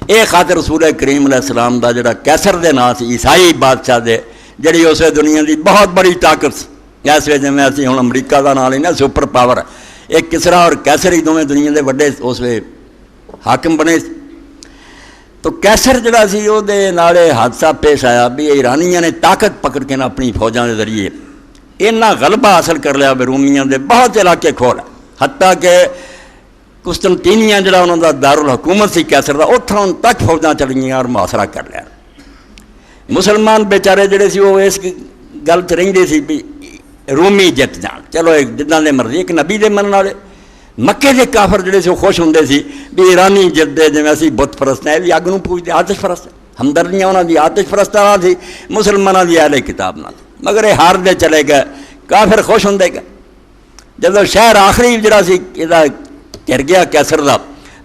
یہ خاطر رسول کریم علیہ السلام دا جڑا کیسر دے نام سی عیسائی بادشاہ دے جڑی اسے دنیا دی بہت بڑی طاقت سی. اس وجہ میں اسی ہوں امریکہ کا نام لینا سپر پاور ہے. ایک کسرا اور کیسر ہی دونوں دنیا دے وڈے اس وے حاکم بنے. تو کیسر جڑا سی وہ دے نالے حادثہ پیش آیا بھی ایرانیاں نے طاقت پکڑ کے نا اپنی فوجاں دے ذریعے اتنا غلبہ حاصل کر لیا بھی رومیاں دے بہت علاقے کھول ہے. حتیٰ کہ قسطنطینیہ جڑا انہوں دا دارالحکومت سی کیسر دا اتھوں تک فوجاں چل گئیں اور محاصرہ کر لیا. مسلمان بیچارے جڑے سی وہ اس گل تے رہندے سی بھی رومی جت جان چلو ایک جداں دے مرضی ایک نبی دے منن والے. مکے دے کافر جڑے سی وہ خوش ہوندے سی بھی ایرانی جت دے جویں اسی بت پرست ہیں بھی اگ نوں پوجدے آتش پرست ہمدردیاں انہاں دی آتش پرستاں تھی مسلماناں دی اہل کتاب نال. مگر یہ ہار دے چلے گئے کافر خوش ہوندے گئے. جدوں شہر آخری جڑا سی یہ گھر گیا کیسر دا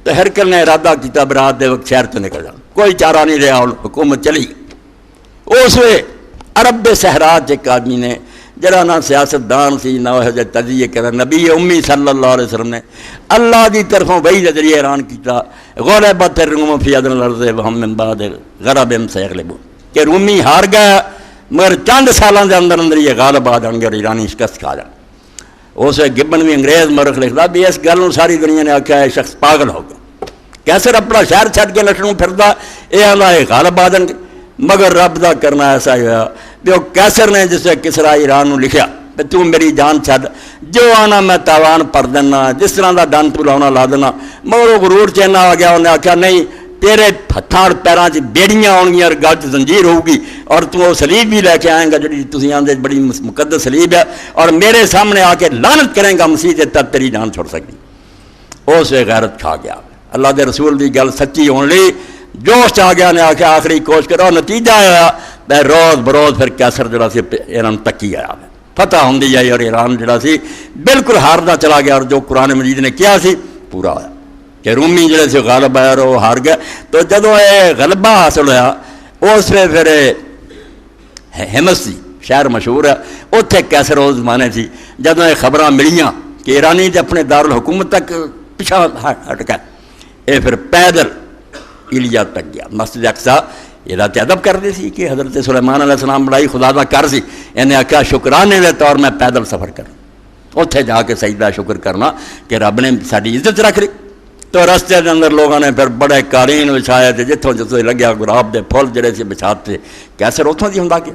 تو ہرکل نے ارادہ کیتا برات دے وقت شہر تو نکل جانا کوئی چارہ نہیں رہا حکومت چلی. اس وے عرب دے صحرات ایک آدمی نے جڑا نہ سیاست دان سی نہ وہ تجزیہ کرا نبی امی صلی اللہ علیہ وسلم نے اللہ دی طرفوں وحی دے ذریعے اعلان کیتا غلبت الروم فی ادنی الارض وهم من بعد غلبہم سیغلبون کہ رومی ہار گیا مگر چند سالاں دے اندر اندر یہ غالب آ جان گے اور ایرانی شکست کھا جان. اس گبن بھی انگریز مرخ لکھتا بھی اس گل ساری دنیا نے آخیا ہے شخص پاگل ہو گیا. کیسر اپنا شہر چھڈ کے لٹنوں پھردا یہ آندا ہے غالب آ جان گے. مگر رب دا کرنا ایسا ہی ہوا بھی وہ کیسر نے جسے کسرا ایران نوں لکھیا کہ تو میری جان چھڈ جو آنا میں تاوان پر دینا جس طرح دا ڈن تو لاؤنا لا دینا. مگر وہ غرور چینا آ گیا انہیں آخیا نہیں تیرے ہتھاں اور پیراں چ بیڑیاں آن گیاں اور گل چ زنجیر ہوگی اور تو وہ سلیب بھی لے کے آئیں گا جڑی تسی آندے بڑی مقدس سلیب ہے اور میرے سامنے آ کے لعنت کریں گا مسیح تے تب تیری جان چھوڑ سکتی. اس وے غیرت کھا گیا. اللہ دے رسول دی گل سچی ہون لئی جوش آ گیا نے آخیا آخری کوشش کرو. نتیجہ آیا میں روز بروز پھر کیسر جڑا سی ایران تکی آیا فتح ہوندی جائی اور ایران جڑا سی بالکل ہاردا چلا گیا اور جو قرآن مجید نے کیا سی پورا ہوا کہ رومی جڑے سے غالب آیا اور وہ ہار گئے. تو جدو یہ غلبہ حاصل ہوا اس میں پھر ہمس سی شہر مشہور ہے اتنے کیسر اس زمانے سی جدو یہ خبراں ملیاں کہ ایرانی تے اپنے دارالحکومت تک پیچھا ہٹ گئے یہ پھر پیدل ایلیا تک گیا. مسجد اقصیٰ یہ ادب کرتے سی کہ حضرت سلیمان علیہ السلام بڑائی خدا دا کر سی انہیں آخیا شکرانے دے طور میں پیدل سفر کر اتنے جا کے سجدہ شکر کرنا کہ رب نے ساری عزت رکھ لی. تو رستے کے اندر لوگوں نے پھر بڑے قالین بچھائے تھے جتوں جتوں لگیا گلاب دے پھول جڑے سے بچھاتے کیسر اتوں کی ہوں گیا.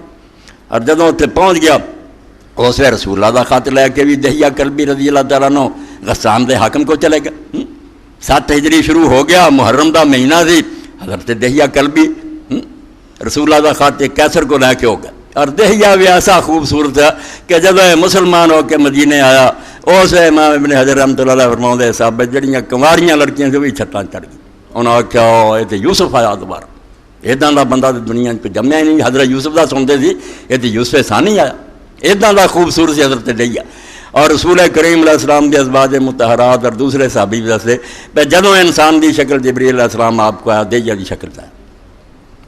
اور جدوں اتنے پہنچ گیا اس وقت رسول اللہ دا خط لے کے بھی دہیا کلبی رضی اللہ تعالیٰ نو غسان دے حاکم کو چلے گا. 7 ہجری شروع ہو گیا محرم دا مہینہ سی حضرت دہیا کلبی رسول اللہ دا خط کیسر کو لے کے ہو گیا. اور دہیا بھی ایسا خوبصورت ہے کہ جب مسلمان ہو کے مدینے آیا اس امام ابن حجر رحمۃ اللہ علیہ فرماؤں صاحب جڑیاں کنواریاں لڑکیاں سے بھی چھتاں چڑھ گئی. انہوں نے آخیا یہ تو یوسف آیا دوبارہ ادا کا بندہ تو دنیا کوئی جمیا ہی نہیں. حضرت یوسف کا سنتے سی یہ تو یوسف ثانی آیا ادا کا خوبصورت سی حضرت دہیا. اور رسول کریم علیہ السلام کے ازواج مطہرات اور دوسرے صحابی بھی دستے پہ جدوں انسان کی شکل جبریل علیہ السلام آپ کو آیا دہیا کی شکل ہے.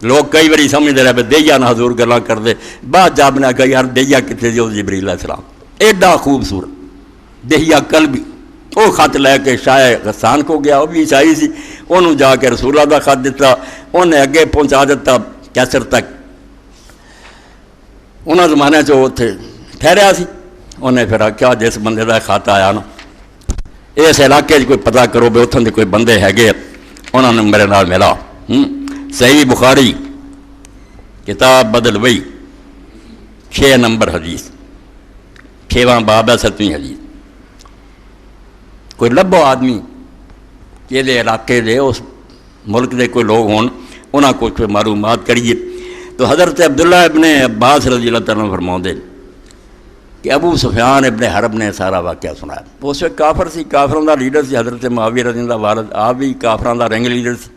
لوگ کئی باری سمجھتے رہے دہیا نہ حضور گلا کرتے بعد جب نے کہا یار دہیا کتنے جو جبریل علیہ السلام ایڈا خوبصورت دہیا کلبی. وہ خط لے کے شاہ غسان کو گیا وہ بھی عیسائی سی انہوں جا کے رسول اللہ کا خط دیتا انہیں اگے پہنچا دیتا کیسر تک. انہوں زمانے اتنے ٹھہریا سی انہیں پھر آخیا جس بندے کا خط آیا نا اس علاقے کوئی پتہ کرو بھی اتوں کے کوئی بندے ہے انہوں نے میرے نال ملا. صحیح بخاری کتاب بدل وئی 6 نمبر حدیث 6واں باب ہے 7ویں حدیث. کوئی لبو آدمی کہ یہ علاقے دے اس ملک دے کوئی لوگ ہون انہاں کو کوئی معلومات کریے. تو حضرت عبداللہ ابن عباس رضی اللہ تعالیٰ فرماؤں دے کہ ابو سفیان ابن حرب نے سارا واقعہ سنایا. اس وقت کافر سی کافروں دا لیڈر سی حضرت معاویہ رضی اللہ والد آپ بھی کافروں دا رنگ لیڈر سی.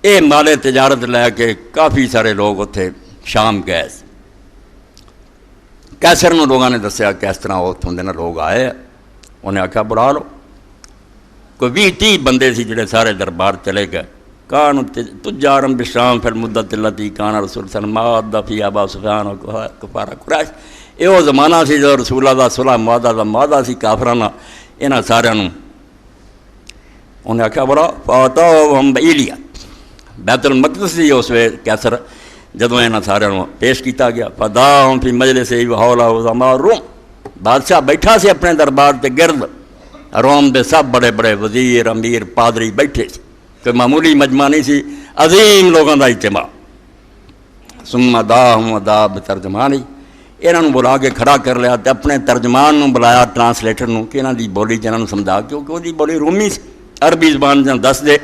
یہ مال تجارت لے کے کافی سارے لوگ اتنے شام گئے. کیسر نو لوگوں نے دسیا کہ اس طرح اتوں کے لوگ آئے انہیں آخیا بڑھا لو. کوئی 20-30 بندے سی جڑے سارے دربار چلے گئے. کان تجارم بشام پھر مدت التی کان رسول سلماد فی ابا سفیان و کفارہ قریش. یہ وہ زمانہ سی جو رسول اللہ صلاح معاہدہ دا معاہدہ سی کافرانہ یہاں سارے انہیں آخیا بڑا فاتو ہم ایلیا بیت المقدس دی اس وے کیسر جدوں انہاں ساروں پیش کیتا گیا فداؤں فی مجلس حول عظماء روم بادشاہ بیٹھا سی اپنے دربار تے گرد روم دے سب بڑے بڑے وزیر امیر پادری بیٹھے سی کوئی معمولی مجمع نہیں سی عظیم لوگوں دا اجتماع ثم داہم دا بترجمانی انہاں نوں بلا کے کھڑا کر لیا تے اپنے ترجمان نوں بلایا ٹرانسلیٹر نوں کہ انہاں دی بولی انہاں نوں سمجھا کیونکہ وہ دی بولی رومی سی عربی زبان جن دس دے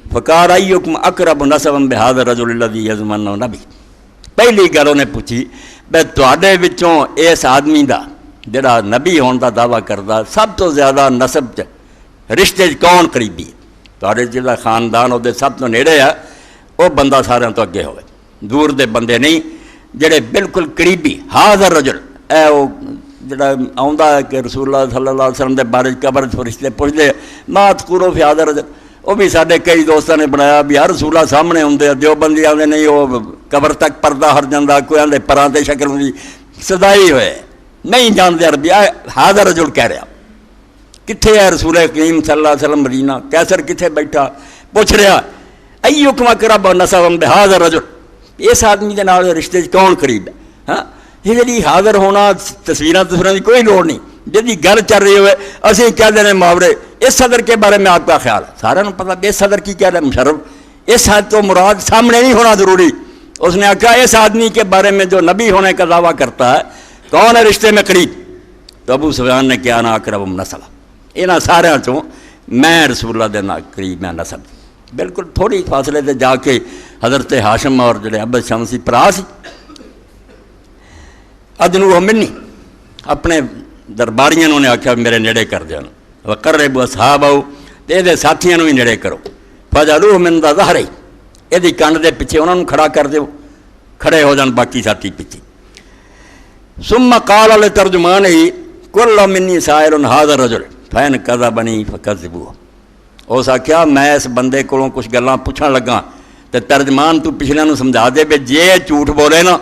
فقال ایکم اقرب نسبا بہذا الرجل الذی یزعم انہ نبی پہلی گل انہیں پوچھی بے تواڈے وچوں اس آدمی دا جڑا نبی ہون دا دعویٰ کردا سب تو زیادہ نسب رشتے کون قریبی تواڈے جڑا خاندان وہ سب تو نیڑے ہے وہ بندہ سارے تو اگے ہوئے دور دے بندے نہیں جڑے بالکل قریبی ہاذا الرجل اے وہ جڑا آوندا ہے کہ رسول اللہ صلی اللہ علیہ وسلم دے بارے قبر فرشتے پوچھتے ما تقولو فی ہاذا الرجل وہ بھی سارے کئی دوستوں نے بنایا بھی ہر رسولہ سامنے ہوں دیوبندی آتے نہیں وہ قبر تک پردہ ہر جاندہ کوئی آدھے پراندے شکل ہوئی صدائی ہوئے نہیں جانتے عربی ہاذا رجل کہہ رہا کتھے ہے رسول کریم صلی اللہ علیہ وسلم مدینہ کیسر کتھے بیٹھا پوچھ رہا ایکم اقرب نسبا بہذا الرجل اس آدمی کے نال رشتے کون قریب ہے ہاں یہ جی حاضر ہونا تصویراں کی کوئی لوڑ نہیں جی گل چل رہی ہوئے اسی کہہ دینے محاورے اس صدر کے بارے میں آپ کا خیال ہے سارے پتہ اس صدر کی کہہ رہا ہے مشرف اس حد تو مراد سامنے نہیں ہونا ضروری اس نے کہا اس آدمی کے بارے میں جو نبی ہونے کا دعویٰ کرتا ہے کون ہے رشتے میں قریب تو ابو سفیان نے کیا نا اقرب نسبا یہاں سارے چوں میں رسول اللہ دے قریب میں نسب بالکل تھوڑی فاصلے سے جا کے حضرت ہاشم اور جڑے عبد شمسی پرا سی ادنو منی اپنے درباریاں نے آخیا میرے نیڑے کر دیا وقرب اصحاب آؤ تو یہ ساتھیاں بھی نیڑے کرو فجعلوہ من ظہر یہ کنڈ دے پیچھے انہوں نے کھڑا کر دیو کھڑے ہو جان باقی ساتھی پیچھے ثم قال لترجمان کل منی سائل ھذا الرجل فین کذبنی فکذبوہ اس آخیا میں اس بندے کو کچھ گلاں پوچھن لگا تو ترجمان تو پچھلے نوں سمجھا دے بے جے جھوٹ بولے نا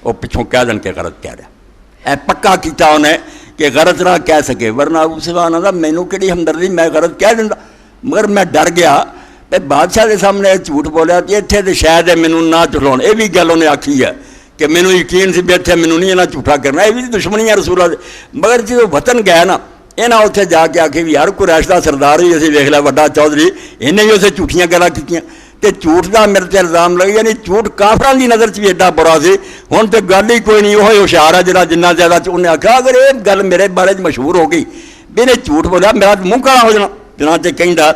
وہ پچھوں کہہ دن کے غلط کہہ رہا اے پکا کیتا انہیں کہ غلط نہ کہہ سکے ورنہ ابو سفیان آندا مینوں کہڑی ہمدردی میں غلط کہہ دیندا مگر میں ڈر گیا تے بادشاہ دے سامنے جھوٹ بولیا تے اتھے تے شاید مینوں نہ چلاؤن یہ بھی گل انہیں آکھی ہے کہ مینوں یقین سی بھی اتھے مینوں نہیں انہاں جھوٹا کرنا یہ بھی دشمنی ہے رسول اللہ مگر جدوں وطن گئے نا یہاں اتنے جا کے آخے بھی یار قریش دا سردار ہی اسی ویکھ لیا وڈا چودھری انہیں بھی اسے جھوٹیاں گلاں کیتیاں تے جھوٹ دا میرے تے الزام لگے یعنی جھوٹ کافراں دی نظر چ بھی ایڈا برا سی ہن تے گل ہی کوئی نہیں وہ ہوشیار ہے جڑا جنہ زیادہ انہیں آخیا اگر یہ گل میرے بارے مشہور ہو گئی بھی انہیں جھوٹ بولیا میرا منہ کالا ہو جانا چنانچہ کہندا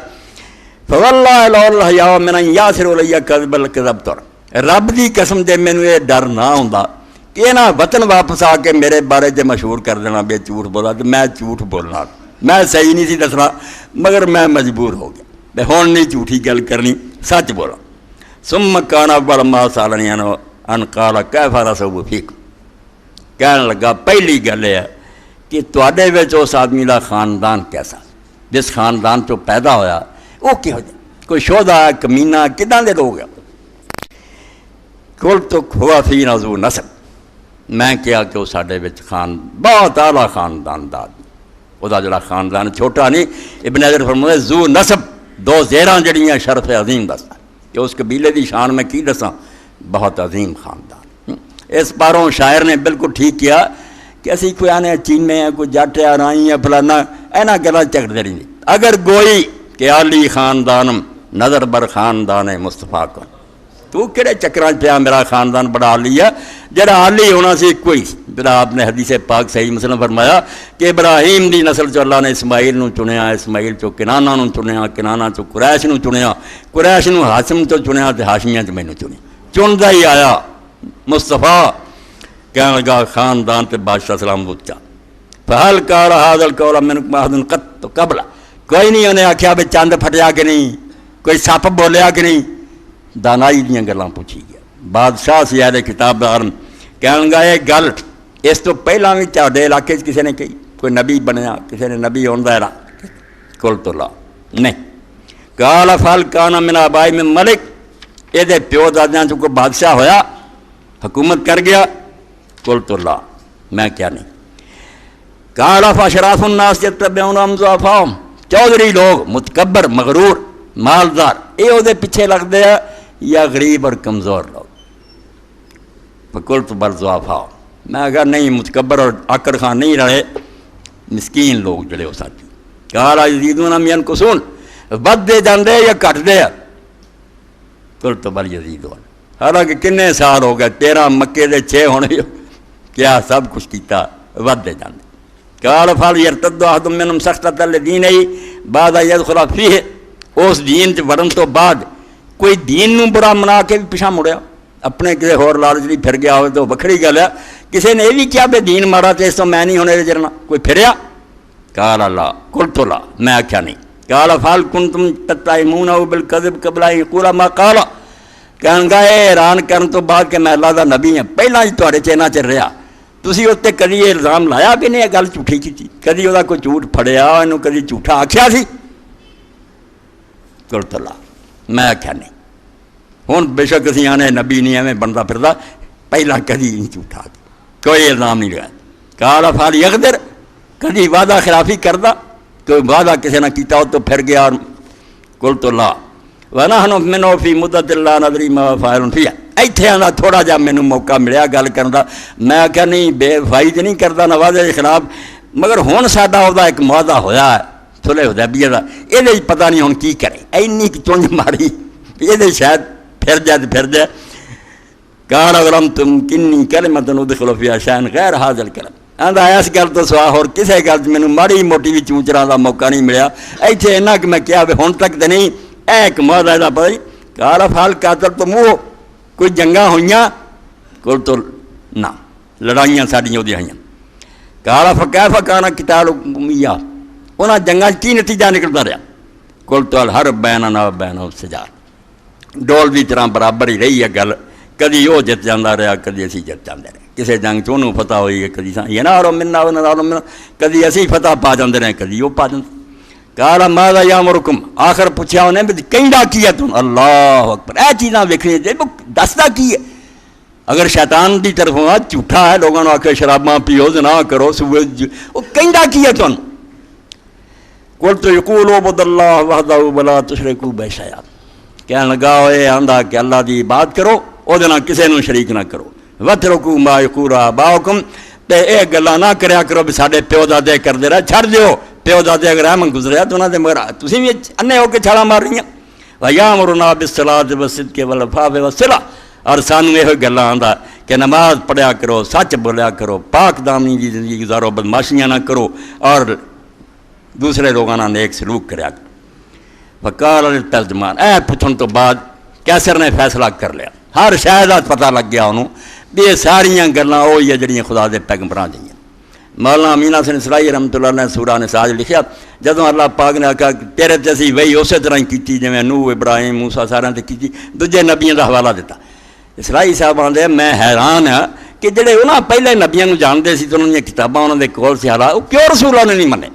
فواللہ لولا الحیاء من ان یاسر علی کذب الکذبت رب دی قسم دے مینوں یہ ڈر نہ ہوندا کہ نہ وطن واپس آ کے میرے بارے چ مشہور کر دینا بے جھوٹ بولا تو میں جھوٹ بولنا میں صحیح نہیں سی دسنا مگر میں مجبور ہو گیا بے ہون نہیں جھوٹی گل کرنی سچ بولا ثم کان اول ما سالنی ان قال کیف رسول فیک کہنے لگا پہلی گل ہے کہ تواڈے وچ اس آدمی دا خاندان کیسا جس خاندان چوں پیدا ہویا وہ کہو جا کوئی شودا کمینہ کداں دے لوگ کل تو ہوا فی ذو نسب میں کیا کہ وہ ساڈے وچ بہت اعلیٰ خاندان دا وہ جڑا خاندان چھوٹا نہیں ابن حجر فرماتے ذو نسب دو زیراں جڑیاں شرف عظیم دستا کہ اس قبیلے دی شان میں کی دساں بہت عظیم خاندان اس پاروں شاعر نے بالکل ٹھیک کیا کہ اسی کوئی آنے چینے ہیں کوئی جٹ ہے رائی ہے فلانا اینا گلا چکتے رہی اگر گوئی کہ عالی خاندانم نظر بر خاندان مصطفیٰ کو تو کہڑے چکراں پیا میرا خاندان بڑا عالی ہے جڑا عالی ہونا سی کوئی جڑا آپ نے حدیث پاک صحیح مسلم فرمایا کہ ابراہیم دی نسل چو اللہ نے اسماعیل نو چنیا اسماعیل چو کنانہ نو چنیا کنانہ چو قریش نو چنیا قریش نو ہاشم چو چنیا تے ہاشمیاں چ مینوں چنیا چندا ہی آیا مصطفیٰ کہنے لگا خاندان تے بادشاہ سلام اچا فہل قال ھذا القول من احد قط قبل کوئی نہیں انہیں آخیا بھی چند پھٹیا کہ نہیں کوئی سپ بولیا کہ نہیں دانائی دیاں گلاں پوچھی گیا بادشاہ سی اہل کتاب دار کہنے لگا یہ گل اس تو پہلا بھی تہاڈے علاقے کسی نے کہی کوئی نبی بنیا کسی نے نبی ہون دا ارادہ قلت لا نہیں قال فهل كان من آباء من ملک یہ پیو دادیاں چ کوئی بادشاہ ہویا حکومت کر گیا قلت لا میں کیا نہیں قال فاشراف الناس يتبعون ضعفاءهم چودھری لوگ متکبر مغرور مالدار یہ وہ پیچھے لگتے ہیں یا غریب اور کمزور لوگ؟ فقلت بل ضعفاء، میں کہا نہیں، متکبر اور آکڑ خان نہیں رہے، مسکین لوگ جڑے ہو ساتھی۔ قال یزیدون ام ینقصون، ود دے جاندے یا گھٹ دے؟ قلت بل یزیدون، حالانکہ کنے سال ہو گئے، 13 مکے دے 6 ہونے، کیا سب کچھ کیتا، ود دے جاندے۔ قال فلیرتد احد منهم سخطۃ لدینہ بعد ان یدخل فیہ، اس دین چ وڑن تو بعد کوئی دین نو برا منا کے بھی پیچھا مڑیا، اپنے کسی ہور لالچ نہیں پھر گیا ہوئے تو وکھری گل ہے۔ کسی نے یہ بھی کیا بے دین مارا تو اس تو میں نہیں ہونے جرنا، کوئی پھریا؟ قال لا، قلت لا، میں آخیا نہیں۔ قال فهل کنتم تتهمونه بالکذب قبل ان یقول ما قال، کہن گا اے حیران کرن تو بعد کہ میں اللہ دا نبی ہوں، پہلا ہی تہاڈے چینا چ رہا، تسی اتنے کدی یہ الزام لایا کہ نہیں یہ گل جھوٹھی کی، کدی وہ کوئی جھوٹ پھڑیا، انہوں کدی جھوٹا آخیا سی؟ قلت لا، میں آخیا نہیں۔ ہوں بے شک اسی آنے نبی نہیں ایویں بنتا پھردا، پہلا کدی نہیں جھوٹا، کوئی الزام نہیں لگایا۔ قال فهل یغدر، کدی وعدہ خلافی کردا، کوئی وعدہ کسی نے کیتا ہو تو پھر گیا؟ اور قلت لا ونحن منه فی مدت لا ندری ما فاعل فیہ، ایتھے آنا تھوڑا جا مینوں موقع ملیا گل کرن دا، میں آخیا نہیں بے وفائی تے نہیں کردا نہ وعدے کے خلاف، مگر ہن ساڈا ਉਹਦਾ ایک معاہدہ ہویا ہے صلح حدیبیہ دا، یہ پتہ نہیں ہن کی کرے، اینی چونج ماری یہ شاید پھر جائے۔ قال اغلم تم کنی کلمۃ ادخل فیہا شیئا غیر ھذا الکلام، آندا اس گل تو سوا اور کسے گل مینوں ماڑی موٹی بھی چونچراں دا موقع نہیں ملیا، ایتھے انہاں کہ میں کیا ہن تک تے نہیں، ایک معاہدہ دا پتہ نہیں۔ قال فهل قاتلتموہ، کوئی جنگاں ہوئیاں؟ قلت نہ، لڑائیاں ساڈیاں اودیاں ہوئیاں۔ قال فکیف کان قتالکم ایہ، انہاں جنگاں کی نتیجہ نکلدا رہا؟ قلت الحرب بیننا و بینہم السجال، ڈول دی طرح برابر ہی رہی ہے گل، کدی وہ جت جانا رہا، کدی اسی جت جاندے رہے، کسی جنگ چ انہوں فتح ہوئی ہے، کدی ینالو منا ونالو منا، کدی اسی فتح پا جاندے رہے، کدی وہ پا جاندے۔ قال ماذا یامرکم، آخر پوچھا انہیں بھی کہندا کی ہے تم؟ اللہ اکبر، اے چیزاں ویکھنی دسدا کی ہے؟ اگر شیطان دی طرفوں جھوٹا ہے، لوگوں نے آکھے شراباں پیو، زنا کرو، وہ کہندا کی ہے تم؟ قلت یقول اعبدوا اللہ وحدہ ولا تشرکوا بہ شیئا، کہنے لگا اے آندا کہ اللہ دی عبادت کرو، او دے نال کسے نوں شریک نہ کرو، واترکوا ما یقول آباؤکم، تے اے گلاں نہ کریا کرو بھی ساڈے پیو دادے کردے رہے، چھڑ دیو، پیو دادے اگر احمد گزریا تو انہاں دے مگر تسی بھی انے ہو کے چھالاں مار رہی ہیں۔ وَيَأْمُرُنَا بِالصَّلَاةِ وَالصِّدْقِ وَالْعَفَافِ وَالصِّلَةِ، اور سانوں یہ گلاں آندا کہ نماز پڑھیا کرو، سچ بولیا کرو، پاک دامنی دی زندگی گزارو، بدماشیاں نہ کرو، اور دوسرے لوگاں نال نیک سلوک کریا کرو۔ فقال للترجمان، اے پوچھن تو بعد کیسر نے فیصلہ کر لیا، ہر شے دا پتہ لگ گیا انہوں بھی یہ ساریاں گلاں وہی جڑیاں خدا دے پیغمبراں دیاں۔ مولانا امین حسن اسرائی رحمۃ اللہ نے سورہ نساء لکھیا، جدوں اللہ پاک نے آکھا کہ تیرے تے اسی وہی اسی طرح ہی کیتی جویں نوح، ابراہیم، موسیٰ سارے تے کیتی، دوجے نبیاں دا حوالہ دیتا۔ اسرائی صاحب آندے میں حیران ہاں کہ جڑے انہاں پہلے نبیاں نوں جانتے سی تو انہاں دی کتاباں انہاں دے کول سی، حالات وہ کیوں رسولاں نے نہیں منے؟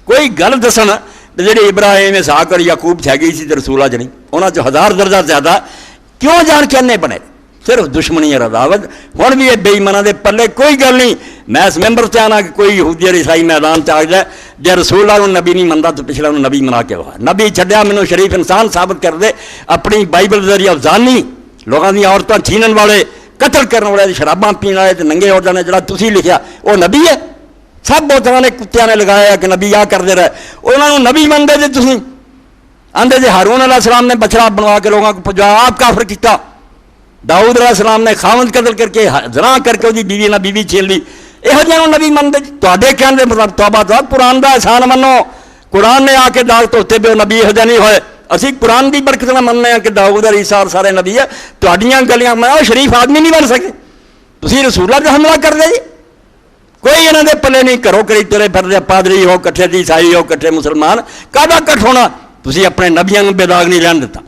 کوئی گل دسن جڑے ابراہیم، اسحاق اور یعقوب چ گئی سی تے رسولاں چ نہیں، انہاں چ 1000 درجہ زیادہ، کیوں جان کے انے بنے؟ صرف دشمنی اور عداوت۔ ہن بھی یہ بے ایماناں دے پلے کوئی گل نہیں، میں اس ممبر تے آنا کہ کوئی یہودی اور عیسائی میدان چ آ جائے جے رسول اللہ نبی نہیں منتا تو پچھلا نبی منا کے ہوا، نبی چھڈیا مینوں شریف انسان ثابت کر دے، اپنی بائبل ذریعہ افزانی، لوگاں دی عورتاں چھینن والے، قتل کرنے والے، شراباں پین والے تے ننگے ہو جانے جڑا تسی لکھیا وہ نبی ہے؟ سب بہت نے کتیاں نے لگایا کہ نبی آ کرتے رہے، انہوں نے نبی منتے جی تھی آدھے جی ہارون علیہ السلام نے بچڑا بنوا کے لوگوں کو پجا آپ کافر کیتا، داؤد علیہ السلام نے خاوند قتل کر کے زنا کر کے وہ بیوی نہ بیوی چھین لی، یہ جہاں نبی منتے جی تے کہنے مطلب توبہ تو قرآن کا احسان منو، قرآن نے آ کے داغ دھوتے بھی وہ نبی یہ نہیں ہوئے، اسی قرآن کی برکت نہ مننے ہیں کہ داؤد اور عیسیٰ اور سارے نبی ہے، تہاڈیاں گلیاں میں شریف آدمی نہیں بن سکتے، تسی رسول اللہ تے حملہ کر دے جی، کوئی انہوں دے پلے نہیں، کرو کری ترے پھر پادری ہو کٹھے دی، عیسائی ہو کٹھے مسلمان، کہدا کٹ ہونا؟ تسی اپنے نبیاں بے داغ نہیں رہن دیتا۔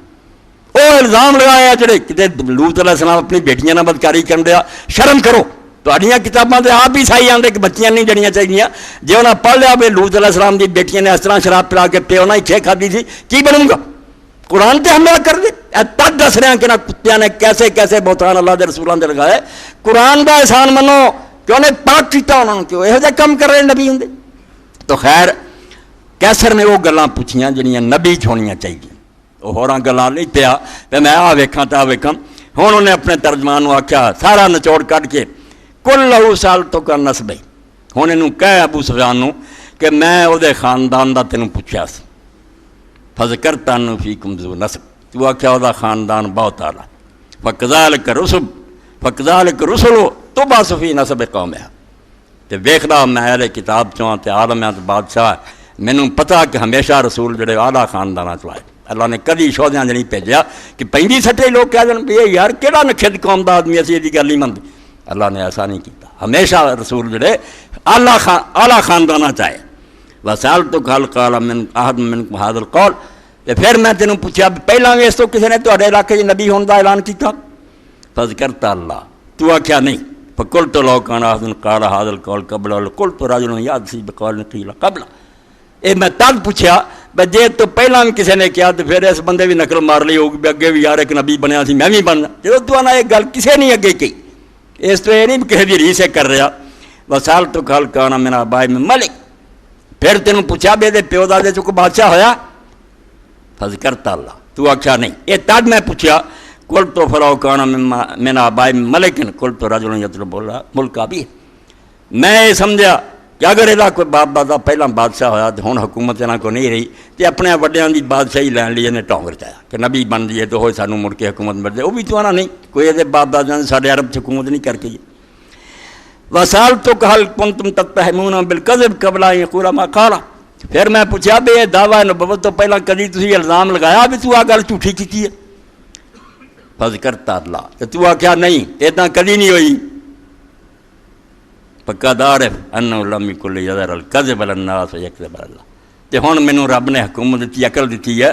وہ الزام لگایا جڑے کتے لوط علیہ السلام اپنی بیٹیاں نہ بدکاری کر دیا، شرم کرو، تہاڈیاں کتاباں تے آپ عیسائی آندے کہ بچیاں نہیں جڑیاں چاہیے، جے انہاں پڑھ لیا بھی لوط علیہ السلام دی بیٹیاں نے اس طرح شراب پلا کے پیو نہ کھے کھادی سی، کی بنوں گا؟ قرآن تے حملہ کر دے، تب دس رہے ہیں کہ نہ کتیاں نے کیسے کیسے بہتان اللہ دے رسولان دے لگائے، قرآن دا احسان منو کہ انہیں پاک کیتا انہوں نے، کیوں یہ کم کر رہے نبی ہوں تو خیر کیسر نے وہ گلاں پوچھیاں جنیاں نبی چھونیاں چاہیے، ہوراں گلاں نہیں پیا تے میں آ ویکھاں تے آ ویکھاں ہن انہیں اپنے ترجمان نوں آکھیا سارا نچوڑ کٹ کے کل لہو سال تو کا نسب ہن اینوں کہہ ابو سفیان نوں کہ میں او دے خاندان دا تینوں پوچھیا سی فذکرت انہ فیکم ذو نسب تو آکھیا او دا خاندان بہت اعلیٰ فکذالک رسلو تبعث فی نسب قومہا تے ویکھدا میں اہل کتاب چواں تے عالم تے بادشاہ مینوں پتہ کہ ہمیشہ رسول جڑے اعلیٰ خانداناں چ آئے اللہ نے کدی شہدیاں نہیں بھیجیا کہ پینڈی سٹے لوگ کہہ دین بھی یار کہڑا نکھد قوم دا آدمی اسی دی گل نہیں منتے اللہ نے ایسا نہیں کیتا ہمیشہ رسول جڑے اعلیٰ خانداناں چ آئے وسألتک هل قال من احد منکم هذا القول تے پھر میں تینوں پوچھا پہلاں بھی اس تو کسی نے تہاڈے علاقے نبی ہون دا اعلان کیتا فذکرت اللہ تو آکھیا نہیں فقلت لو کان احد قال هذا القول قبل قلت رجل یأتی بقول قیل قبل اے میں تد پوچھیا بھئی جے تو پہلاں بھی کسی نے کیا تو پھر اس بندے بھی نقل مار لی ہوگی اگے بھی یار ایک نبی بنیا سی میں بھی بننا جدوں تو آنا ایک گل کسی نہیں اگے کی اس تو یہ نہیں کسی دی ریس کر رہا وسألتک هل کان من آباء من ملک پھر تینوں پوچھا بے دے پیو دادے چ کوئی بادشاہ ہویا فذکرت اللہ تو آکھیا نہیں یہ تد میں پوچھیا قلت فلو کان من آباء من ملک قلت رجل یطلب ملک ابی میں یہ سمجھا کہ اگر یہ کوئی باپ دادا پہلا بادشاہ ہویا تو ہن حکومت یہاں کو نہیں رہی تو اپنے وڈیاں دی بادشاہی لین لی انہیں ٹونگ رچایا کہ نبی بن جائے تو ہوئے سانوں مڑ کے حکومت مل جائے وہ بھی تو آنا نہیں کوئی یہ باپ دادا نے سارے عرب سے حکومت نہیں کر کے وسألتک هل کنتم تتهمون بالکذب قبل ان یقول ما قال پھر میں پوچھا بھی یہ دعویٰ نبوت تو پہلا کدی تسی الزام لگایا بھی تو آ گل جھوٹھی کی ہے فذکرت اللہ تو آکھیا نہیں اتنا کدی نہیں ہوئی فقد عرف انہ لم یکن یظہر الکذب علی الناس ویکذب علی اللہ تے ہن مینوں رب نے حکومت دیتی عقل دیتی ہے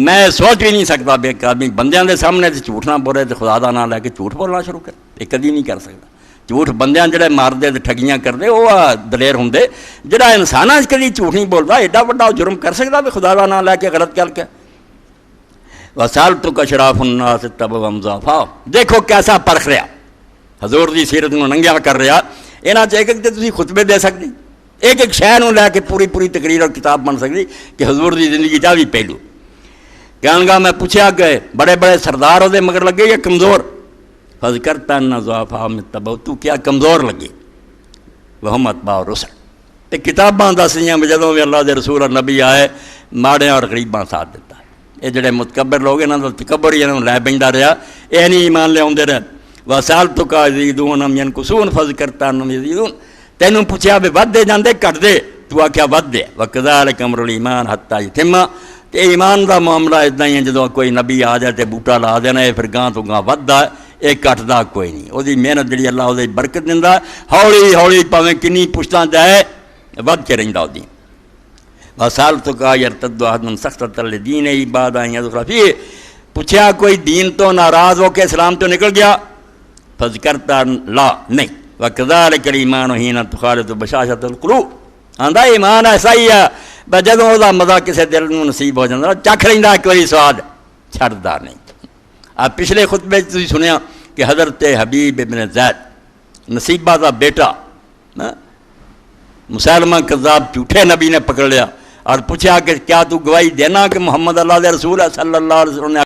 میں سوچ بھی نہیں سکتا بے کہ آدمی بندیاں دے سامنے تے جھوٹ نہ بولے تے خدا دا نام لے کے جھوٹ بولنا شروع کر یہ کدی نہیں کر سکتا جھوٹ بندیاں جڑے ماردے تے ٹھگیاں کردے وہ دلیر ہوندے جڑا انساناں کدی جھوٹ نہیں بولدا ایڈا وڈا جرم کر سکدا بھی خدا دا نام لے کے غلط کر کے وسألتک اشراف الناس اتبعوا ضعفاء دیکھو کیسا پرکھ رہا حضور دی سیرت نوں ننگیا کر رہا یہاں چ ایک تسی خطبے دے سکتی ایک شے نوں لے کے پوری تقریر اور کتاب بن سکتی کہ حضور دی زندگی دا بھی پہلو کہن گا میں پوچھا کہ بڑے سردار وہ مگر لگے یا کمزور فذکرت ان ضعفاء اتبعوا تو کیا کمزور لگے وہم اتباع الرسل تے کتاباں دسیاں جدوں بھی اللہ دے رسول اور نبی آئے ماڑے اور غریباں ساتھ دیتا یہ جڑے متکبر لوگ انہاں دا تکبر ہی انہاں لے بیندا رہا یہ نہیں ایمان لے آوندے رہے وسألتک یزیدون ام ینقصون فذکرت انہم یزیدون تینوں پوچھا بھی ود دے جاندے کٹ دے تو آکھیا ود دے وکذالک امر الایمان حتی یتم تے ایمان دا معاملہ اتنا ہی ہے جدوں کوئی نبی آ جائے تے بوٹا لا دینا ہے پھر گاں تو گاں وددا یہ کٹدا کوئی نہیں وہ محنت جڑی اللہ وہ برکت دیندا ہولی پاویں کنی پشتاں جائے ود کے رہندا وہ وسألتک یرتد احد من سخطۃ الدین بعد ان یدخل فیہ پوچھا کوئی دین تو ناراض ہو کے اسلام تو نکل گیا فذکرت لا نہیں وکذالک الایمان حین تخالط بشاشۃ القلوب آندا ایمان ایسا ہی ہے بس جدوں وہ مزہ کسی دل نوں نصیب ہو جاندا چکھ لیندا ایک واری سواد چھڑدا نہیں آپ پچھلے خطبے تسی سنیا کہ حضرت حبیب ابن زید نصیبہ دا بیٹا مسلمہ کذاب جھوٹے نبی نے پکڑ لیا اور پوچھا کہ کیا تو گواہی دینا کہ محمد اللہ دے رسول ہے صلی اللہ علیہ وسلم نے